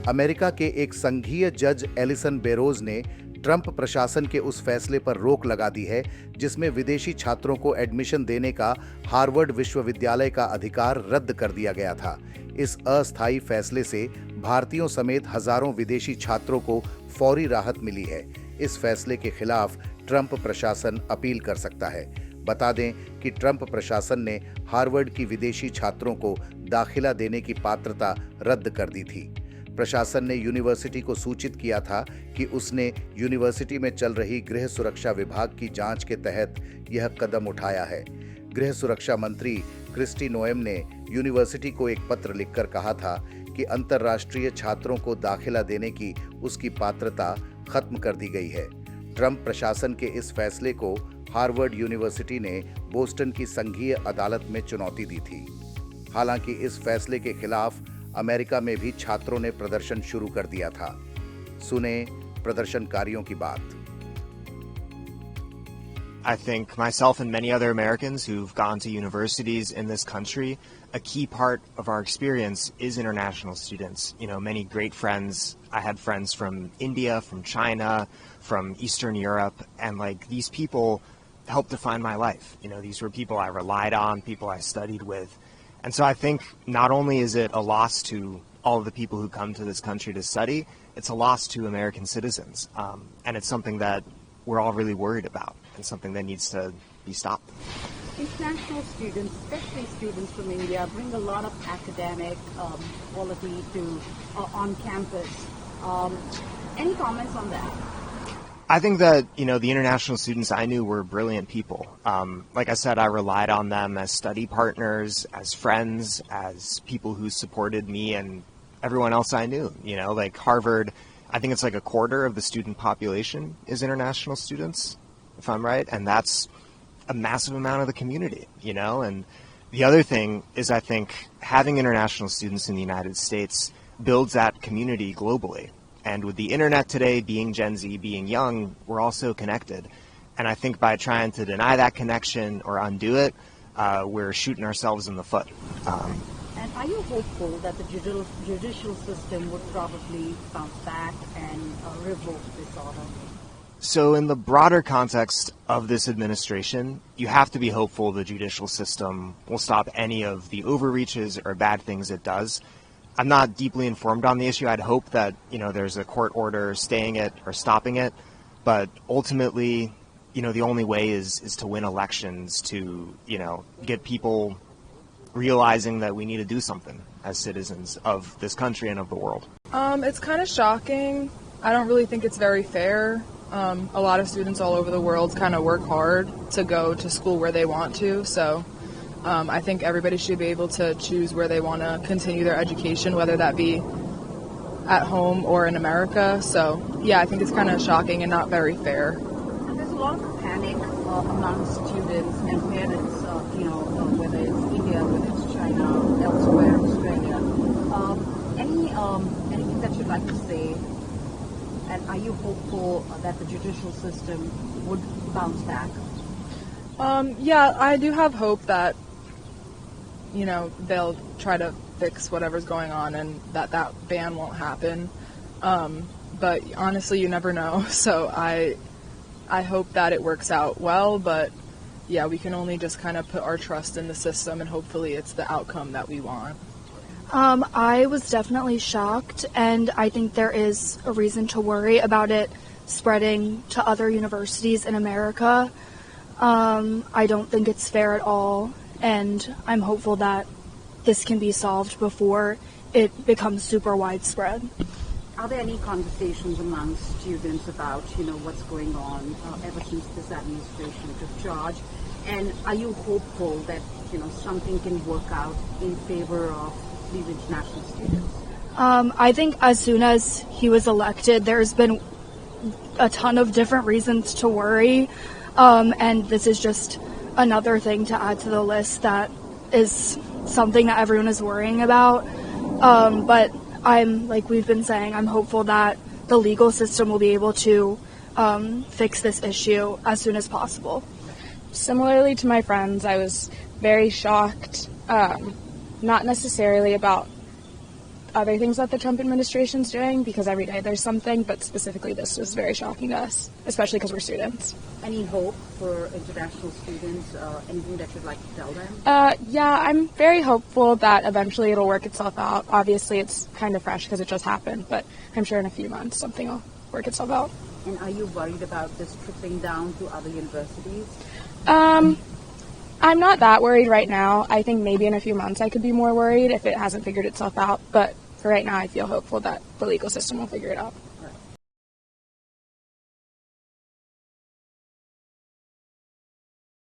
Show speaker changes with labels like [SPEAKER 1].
[SPEAKER 1] America के एक संघीय जज एलिसन बेरोज ने ट्रंप प्रशासन के उस फैसले पर रोक लगा दी है जिसमें विदेशी छात्रों को एडमिशन देने का हार्वर्ड विश्वविद्यालय का अधिकार रद्द कर दिया गया था। इस अस्थायी फैसले से भारतीयों समेत हजारों विदेशी छात्रों को फौरी राहत मिली है। इस फैसले के खिलाफ ट्रंप प्रशासन अपील कर सकता है। बता दें कि ट्रंप प्रशासन ने हार्वर्ड की विदेशी छात्रों को दाखिला देने की पात्रता रद्द कर दी थी। प्रशासन ने यूनिवर्सिटी को सूचित किया था कि उसने यूनिवर्सिटी में चल रही गृह सुरक्षा विभाग की जांच के तहत यह कदम उठाया है। गृह सुरक्षा मंत्री क्रिस्टी नोएम ने यूनिवर्सिटी को एक पत्र लिखकर कहा था कि अंतर्राष्ट्रीय छात्रों को दाखिला देने की उसकी पात्रता खत्म कर दी गई है। ट्रंप प्रशासन के इस फैसले को हार्वर्ड यूनिवर्सिटी ने बोस्टन की संघीय अदालत में चुनौती दी थी। हालांकि इस फैसले के खिलाफ अमेरिका में भी छात्रों ने प्रदर्शन शुरू कर दिया था। सुने प्रदर्शनकारियों की बात।
[SPEAKER 2] I think myself and many other Americans who've gone to universities in this country, a key part of our experience is international students. You know, many great friends. I had friends from India, from China, from Eastern Europe, and like these people helped define my life. You know, these were people I relied on, people I studied with. And so I think not only is it a loss to all of the people who come to this country to study, it's a loss to American citizens. And it's something that we're all really worried about and something that needs to be stopped.
[SPEAKER 3] International students, especially students from India, bring a lot of academic quality to on campus. Any comments on that?
[SPEAKER 2] I think that, you know, the international students I knew were brilliant people. Like I said, I relied on them as study partners, as friends, as people who supported me and everyone else I knew. You know, like Harvard, I think it's like a quarter of the student population is international students, if I'm right. And that's a massive amount of the community, you know. And the other thing is I think having international students in the United States builds that community globally. And with the internet today, being Gen Z, being young, we're also connected. And I think by trying to deny that connection or undo it, we're shooting ourselves in the foot.
[SPEAKER 3] And are you hopeful that the judicial system would probably bounce back and revoke this order?
[SPEAKER 2] So in the broader context of this administration, you have to be hopeful the judicial system will stop any of the overreaches or bad things it does. I'm not deeply informed on the issue. I'd hope that, you know, there's a court order staying it or stopping it. But ultimately, you know, the only way is to win elections, to, you know, get people realizing that we need to do something as citizens of this country and of the world.
[SPEAKER 4] It's kind of shocking. I don't really think it's very fair. A lot of students all over the world kind of work hard to go to school where they want to. So I think everybody should be able to choose where they want to continue their education, whether that be at home or in America. So, yeah, I think it's kind of shocking and not very fair.
[SPEAKER 3] And there's a lot of panic among students and parents, you know, whether it's India, whether it's China, elsewhere, Australia. Anything that you'd like to say? And are you hopeful that the judicial system would bounce back?
[SPEAKER 4] Yeah, I do have hope that, you know, they'll try to fix whatever's going on and that ban won't happen. But honestly, you never know. So I hope that it works out well, but yeah, we can only just kind of put our trust in the system and hopefully it's the outcome that we want.
[SPEAKER 5] I was definitely shocked, and I think there is a reason to worry about it spreading to other universities in America. I don't think it's fair at all, and I'm hopeful that this can be solved before it becomes super widespread.
[SPEAKER 3] Are there any conversations among students about, you know, what's going on ever since this administration took charge? And are you hopeful that, you know, something can work out in favor of these international students?
[SPEAKER 5] I think as soon as he was elected, there's been a ton of different reasons to worry. And this is just another thing to add to the list that is something that everyone is worrying about. But I'm, like we've been saying, I'm hopeful that the legal system will be able to fix this issue as soon as possible.
[SPEAKER 6] Similarly to my friends, I was very shocked, not necessarily about other things that the Trump administration's doing, because every day there's something, but specifically this was very shocking to us, especially because we're students.
[SPEAKER 3] Any hope for international students? Anything that you'd like to tell them?
[SPEAKER 6] Yeah, I'm very hopeful that eventually it'll work itself out. Obviously, it's kind of fresh because it just happened, but I'm sure in a few months something will work itself out.
[SPEAKER 3] And are you worried about this trickling down to other universities?
[SPEAKER 6] I'm not that worried right now. I think maybe in a few months I could be more worried if it hasn't figured itself out. But for right now, I feel hopeful that the legal system will figure it out.